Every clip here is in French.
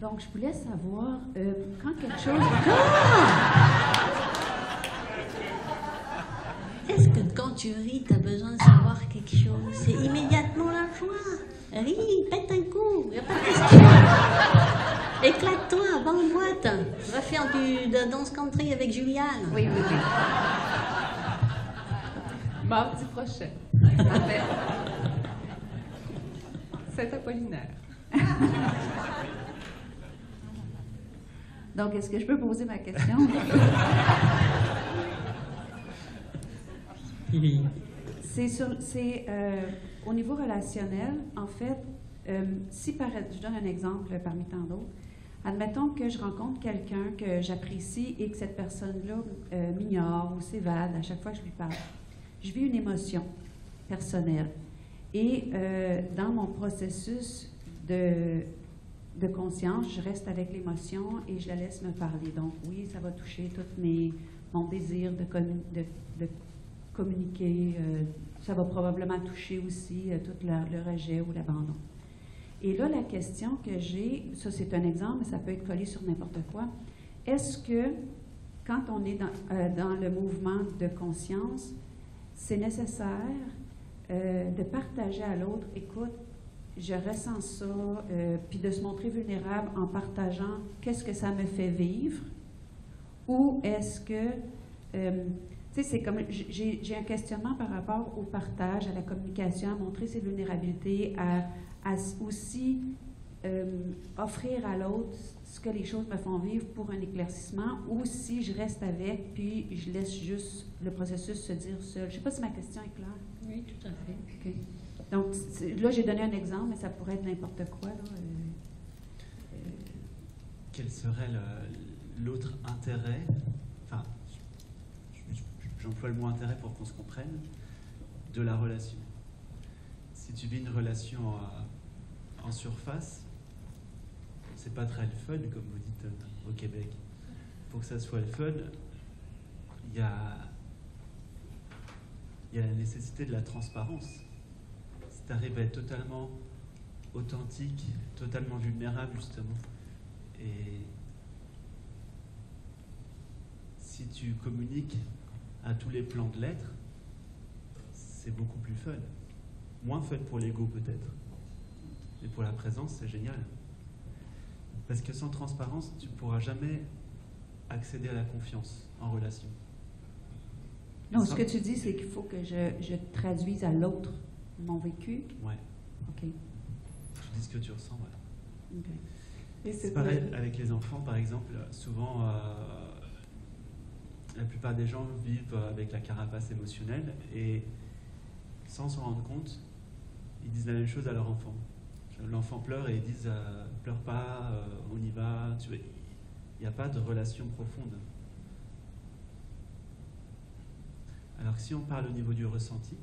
Donc, je voulais savoir, quand quelque chose... Est-ce que quand tu ris, tu as besoin de savoir quelque chose? C'est immédiatement la joie. Ris, pète un coup, y a pas de question. Éclate-toi, va en boîte. Va faire de la danse country avec Juliane. Oui, oui, oui. Mardi prochain. Parfait. Saint-Apollinaire. Donc, est-ce que je peux poser ma question? C'est au niveau relationnel, en fait, si je donne un exemple parmi tant d'autres, admettons que je rencontre quelqu'un que j'apprécie et que cette personne-là m'ignore ou s'évade à chaque fois que je lui parle. Je vis une émotion personnelle. Et dans mon processus de conscience, je reste avec l'émotion et je la laisse me parler. Donc oui, ça va toucher mon désir de communiquer. Ça va probablement toucher aussi tout le rejet ou l'abandon. Et là, la question que j'ai, ça c'est un exemple, mais ça peut être collé sur n'importe quoi. Est-ce que quand on est dans le mouvement de conscience, c'est nécessaire de partager à l'autre, écoute, je ressens ça, puis de se montrer vulnérable en partageant qu'est-ce que ça me fait vivre, ou est-ce que, tu sais, c'est comme, j'ai un questionnement par rapport au partage, à la communication, à montrer ses vulnérabilités, à aussi offrir à l'autre ce que les choses me font vivre pour un éclaircissement, ou si je reste avec, puis je laisse juste le processus se dire seul. Je ne sais pas si ma question est claire. Oui, tout à fait. Okay. Donc, là, j'ai donné un exemple, mais ça pourrait être n'importe quoi. Là, Quel serait l'autre intérêt, enfin, j'emploie le mot intérêt pour qu'on se comprenne, de la relation? Si tu vis une relation en surface, c'est pas très le fun, comme vous dites au Québec. Pour que ça soit le fun, il y a la nécessité de la transparence. Si tu arrives à être totalement authentique, totalement vulnérable, justement, et si tu communiques à tous les plans de l'être, c'est beaucoup plus fun. Moins fun pour l'ego, peut-être. Mais pour la présence, c'est génial. Parce que sans transparence, tu ne pourras jamais accéder à la confiance en relation. Non, ce que tu dis, c'est qu'il faut que je traduise à l'autre mon vécu. Ouais. OK. Tu dis ce que tu ressens, voilà. Okay. Et c'est pareil avec les enfants, par exemple. Souvent, la plupart des gens vivent avec la carapace émotionnelle et sans s'en rendre compte, ils disent la même chose à leur enfant. L'enfant pleure et ils disent pleure pas, on y va. Il n'y a pas de relation profonde. Alors que si on parle au niveau du ressenti,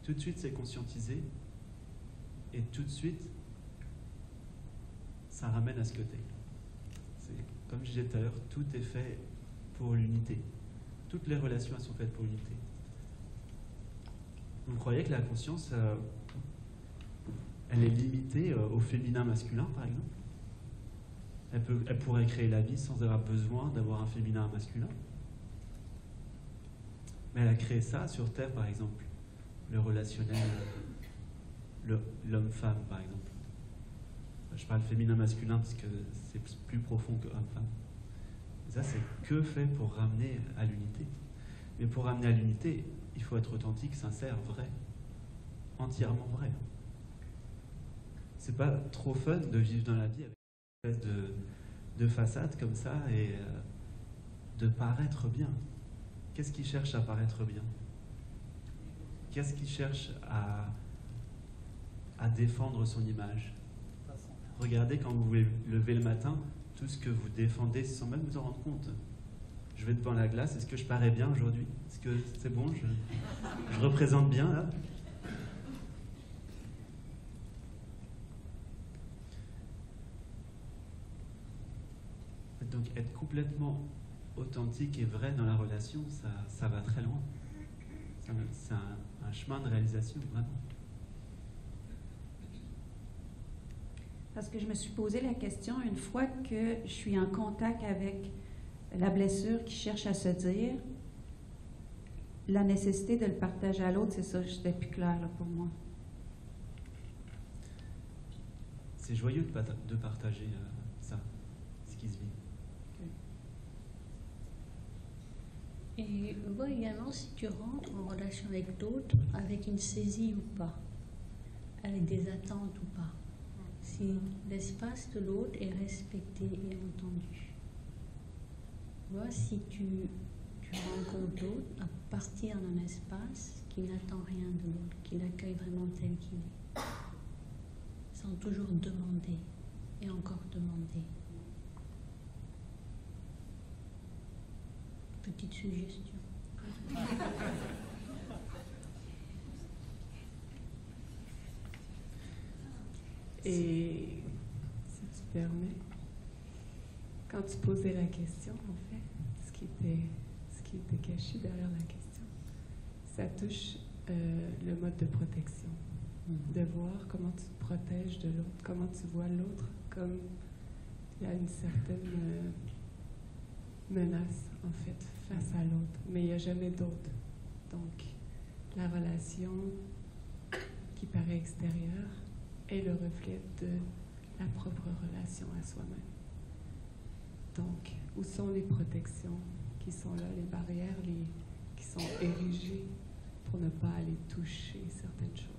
tout de suite c'est conscientisé et tout de suite ça ramène à ce que t'es. Comme je disais tout à l'heure, tout est fait pour l'unité. Toutes les relations elles sont faites pour l'unité. Vous croyez que la conscience elle est limitée au féminin masculin, par exemple? Elle pourrait créer la vie sans avoir besoin d'avoir un féminin un masculin. Mais elle a créé ça sur Terre, par exemple. Le relationnel, l'homme-femme, par exemple. Je parle féminin-masculin parce que c'est plus profond que homme-femme. Ça, c'est que fait pour ramener à l'unité. Mais pour ramener à l'unité, il faut être authentique, sincère, vrai. Entièrement vrai. C'est pas trop fun de vivre dans la vie avec une espèce de façade comme ça et de paraître bien. Qu'est-ce qui cherche à paraître bien? Qu'est-ce qui cherche à défendre son image? Regardez quand vous vous levez le matin, tout ce que vous défendez sans même vous en rendre compte. Je vais devant la glace, est-ce que je parais bien aujourd'hui? Est-ce que c'est bon? Je représente bien là? Donc être complètement authentique et vrai dans la relation, ça va très loin. C'est un chemin de réalisation, vraiment. Parce que je me suis posé la question une fois que je suis en contact avec la blessure qui cherche à se dire, la nécessité de le partager à l'autre, c'est ça, c'était plus clair là, pour moi. C'est joyeux de partager ça, ce qui se vit. Et vois également si tu rentres en relation avec l'autre avec une saisie ou pas, avec des attentes ou pas. Si l'espace de l'autre est respecté et entendu. Vois si tu rencontres l'autre à partir d'un espace qui n'attend rien de l'autre, qui l'accueille vraiment tel qu'il est, sans toujours demander et encore demander. Petite suggestion. Et si tu permets, quand tu posais la question, en fait, ce qui était caché derrière la question, ça touche le mode de protection. De voir comment tu te protèges de l'autre, comment tu vois l'autre comme il y a une certaine menace, en fait, face à l'autre. Mais il n'y a jamais d'autre. Donc, la relation qui paraît extérieure est le reflet de la propre relation à soi-même. Donc, où sont les protections qui sont là, les barrières qui sont érigées pour ne pas aller toucher certaines choses?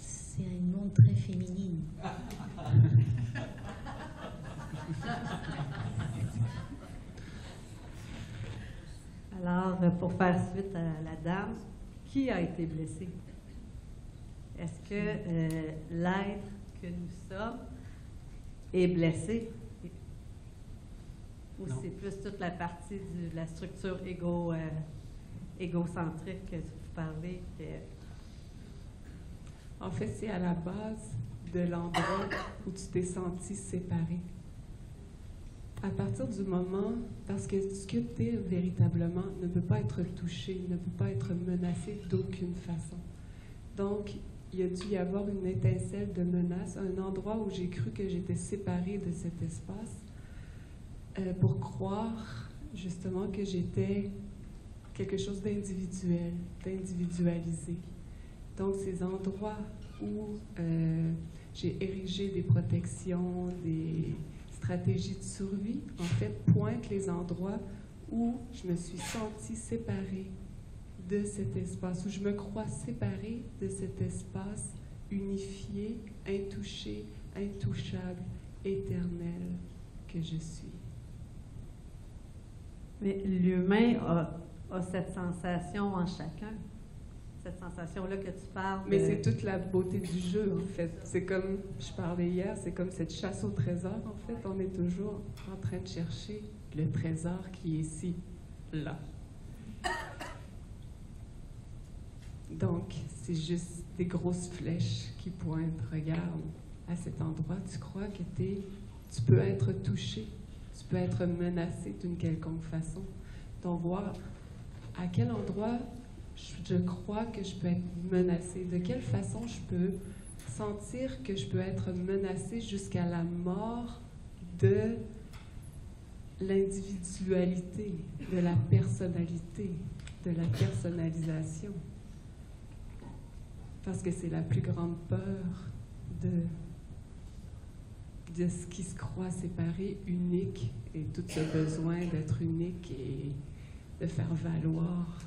C'est une montre très féminine. Alors, pour faire suite à la dame, qui a été blessé? Est-ce que l'être que nous sommes est blessé? Ou Non. c'est plus toute la partie de la structure égocentrique que vous parlez? En fait, c'est à la base de l'endroit où tu t'es senti séparé. À partir du moment, parce que ce que tu es véritablement ne peut pas être touché, ne peut pas être menacé d'aucune façon. Donc, il a dû y avoir une étincelle de menace, un endroit où j'ai cru que j'étais séparée de cet espace, pour croire justement que j'étais quelque chose d'individuel, d'individualisé. Donc, ces endroits où j'ai érigé des protections, des stratégies de survie, en fait, pointent les endroits où je me suis sentie séparée de cet espace, où je me crois séparée de cet espace unifié, intouché, intouchable, éternel que je suis. Mais l'humain a cette sensation en chacun. Cette sensation-là que tu parles. Mais c'est toute la beauté du jeu, en fait. C'est comme, je parlais hier, c'est comme cette chasse au trésor, en fait. On est toujours en train de chercher le trésor qui est ici, là. Donc, c'est juste des grosses flèches qui pointent. Regarde, à cet endroit, tu crois que tu peux être touché, tu peux être menacé d'une quelconque façon. Donc, voir à quel endroit je crois que je peux être menacée, de quelle façon je peux sentir que je peux être menacée jusqu'à la mort de l'individualité, de la personnalité, de la personnalisation. Parce que c'est la plus grande peur de ce qui se croit séparé, unique, et tout ce besoin d'être unique et de faire valoir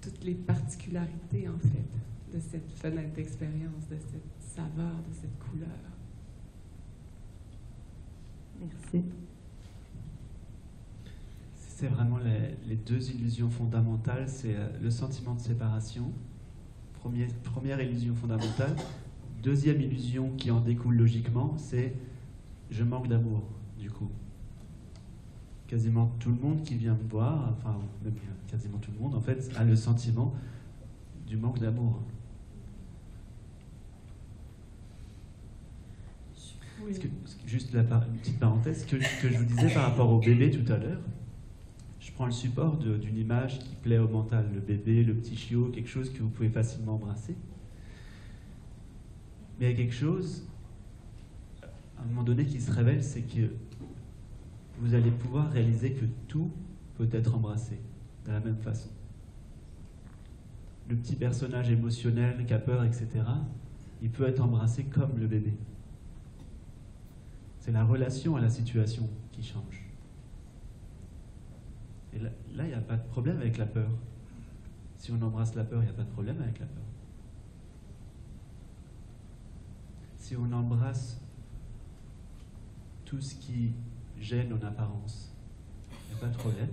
toutes les particularités, en fait, de cette fenêtre d'expérience, de cette saveur, de cette couleur. Merci. C'est vraiment les deux illusions fondamentales, c'est le sentiment de séparation, première illusion fondamentale. Deuxième illusion qui en découle logiquement, c'est je manque d'amour, du coup. Quasiment tout le monde qui vient me voir, enfin, même quasiment tout le monde, en fait, a le sentiment du manque d'amour. Juste une petite parenthèse, que je vous disais par rapport au bébé tout à l'heure, je prends le support d'une image qui plaît au mental, le bébé, le petit chiot, quelque chose que vous pouvez facilement embrasser. Mais il y a quelque chose, à un moment donné, qui se révèle, c'est que vous allez pouvoir réaliser que tout peut être embrassé de la même façon. Le petit personnage émotionnel qui a peur, etc., il peut être embrassé comme le bébé. C'est la relation à la situation qui change. Et là, il n'y a pas de problème avec la peur. Si on embrasse la peur, il n'y a pas de problème avec la peur. Si on embrasse tout ce qui gêne en apparence, il n'y a pas de problème.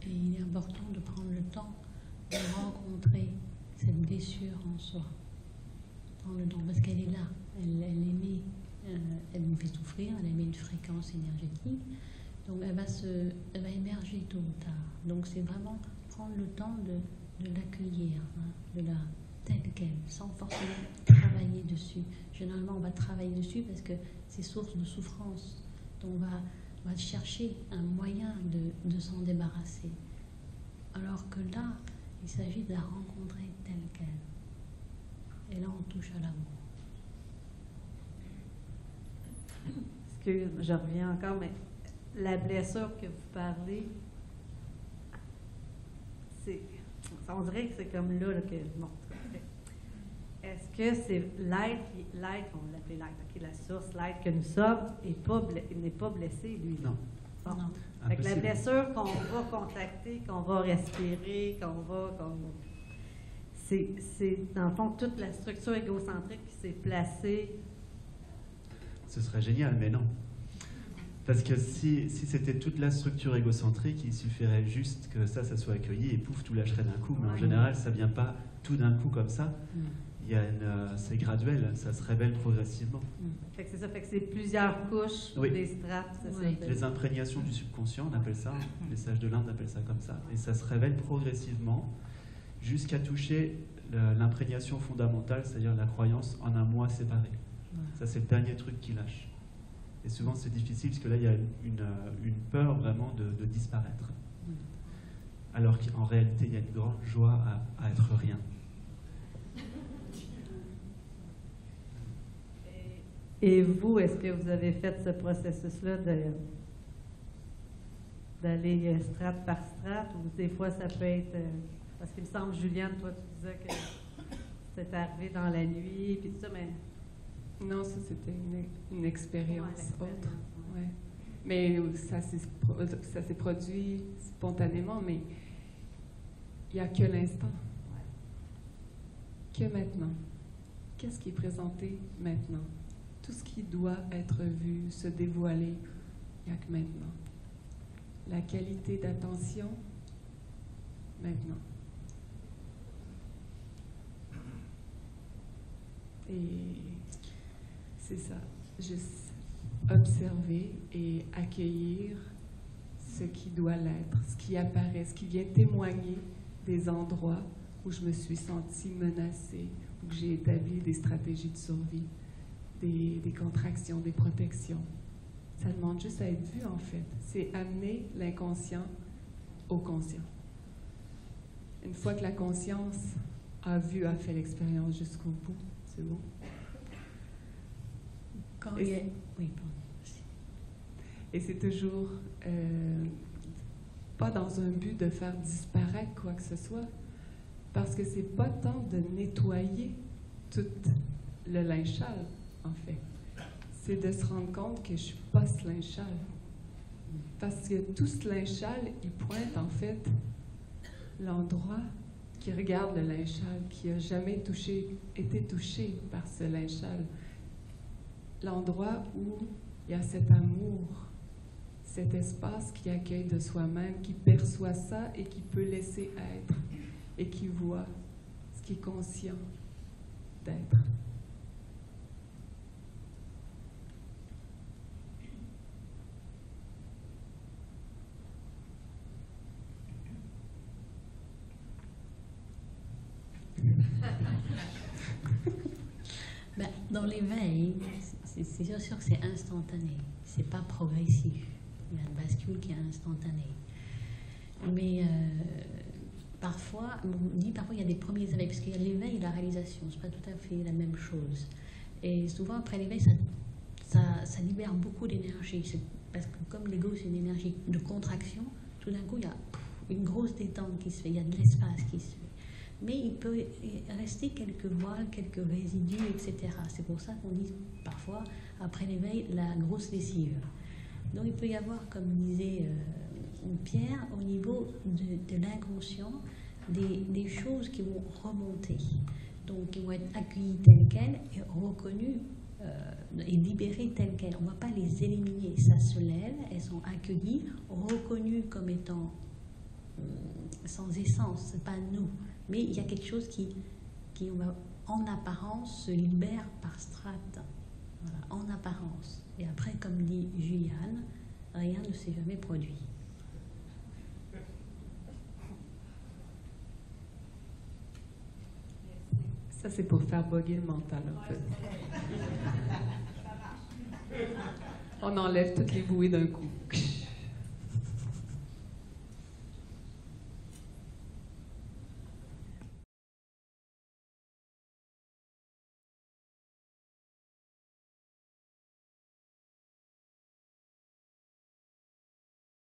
Et il est important de prendre le temps de rencontrer cette blessure en soi. Prendre le temps, parce qu'elle est là. Elle nous fait souffrir, elle émet une fréquence énergétique. Donc elle va émerger tôt ou tard. Donc c'est vraiment prendre le temps de l'accueillir, de la telle qu'elle, sans forcément travailler dessus. Généralement, on va travailler dessus parce que c'est source de souffrance. Donc on va chercher un moyen de s'en débarrasser. Alors que là, il s'agit de la rencontrer telle qu'elle. Et là, on touche à l'amour. Excuse, je reviens encore, mais la blessure que vous parlez, on dirait que c'est comme là que bon. Est-ce que c'est l'être, on va l'appeler l'être, okay, la source, l'être que nous sommes, n'est pas blessé, lui? Non. Bon. Fait que la blessure qu'on va contacter, qu'on va respirer, c'est dans le fond toute la structure égocentrique qui s'est placée. Ce serait génial, mais non. Parce que si c'était toute la structure égocentrique, il suffirait juste que ça soit accueilli et pouf, tout lâcherait d'un coup. Mais en général, ça ne vient pas tout d'un coup comme ça. C'est graduel, ça se révèle progressivement. Fait que c'est ça, fait que c'est plusieurs couches, des strates. Oui. Les imprégnations du subconscient, on appelle ça, les sages de l'Inde appellent ça comme ça. Et ça se révèle progressivement jusqu'à toucher l'imprégnation fondamentale, c'est-à-dire la croyance en un moi séparé. Ça, c'est le dernier truc qui lâche. Et souvent, c'est difficile parce que là, il y a une peur vraiment de disparaître. Alors qu'en réalité, il y a une grande joie à être rien. Et vous, est-ce que vous avez fait ce processus-là d'aller strate par strate, ou des fois ça peut être... parce qu'il me semble, Juliane, toi, tu disais que c'était arrivé dans la nuit, puis tout ça, mais... Non, ça, c'était une expérience autre. Ouais. Ouais. Mais ça s'est produit spontanément, mais il n'y a que l'instant. Que maintenant. Qu'est-ce qui est présenté maintenant? Tout ce qui doit être vu, se dévoiler, il n'y a que maintenant. La qualité d'attention, maintenant. Et c'est ça, juste observer et accueillir ce qui doit l'être, ce qui apparaît, ce qui vient témoigner des endroits où je me suis sentie menacée, où j'ai établi des stratégies de survie, des contractions, des protections. Ça demande juste à être vu, en fait. C'est amener l'inconscient au conscient. Une fois que la conscience a fait l'expérience jusqu'au bout, c'est bon. Et c'est toujours pas dans un but de faire disparaître quoi que ce soit, parce que c'est pas tant de nettoyer tout le linge sale, en fait. C'est de se rendre compte que je suis pas ce linge sale. Parce que tout ce linge sale, il pointe en fait l'endroit qui regarde le linge sale, qui a jamais été touché par ce linge sale. L'endroit où il y a cet amour, cet espace qui accueille de soi-même, qui perçoit ça et qui peut laisser être, et qui voit ce qui est conscient d'être. Ben, dans l'éveil, c'est sûr que c'est instantané, c'est pas progressif. Il y a une bascule qui est instantanée. Mais parfois, on dit parfois il y a des premiers éveils, parce qu'il y a l'éveil et la réalisation, c'est pas tout à fait la même chose. Et souvent après l'éveil, ça libère beaucoup d'énergie, parce que comme l'ego c'est une énergie de contraction, tout d'un coup il y a une grosse détente qui se fait, il y a de l'espace qui se fait. Mais il peut rester quelques voiles, quelques résidus, etc. C'est pour ça qu'on dit parfois, après l'éveil, la grosse lessive. Donc il peut y avoir, comme disait Pierre, au niveau de l'inconscient, des choses qui vont remonter, donc qui vont être accueillies telles quelles et reconnues et libérées telles quelles. On ne va pas les éliminer, ça se lève, elles sont accueillies, reconnues comme étant sans essence, ce n'est pas nous. Mais il y a quelque chose qui en apparence, se libère par strate. Voilà, en apparence. Et après, comme dit Juliane, rien ne s'est jamais produit. Ça, c'est pour faire bugger le mental, en fait. On enlève toutes les bouées d'un coup.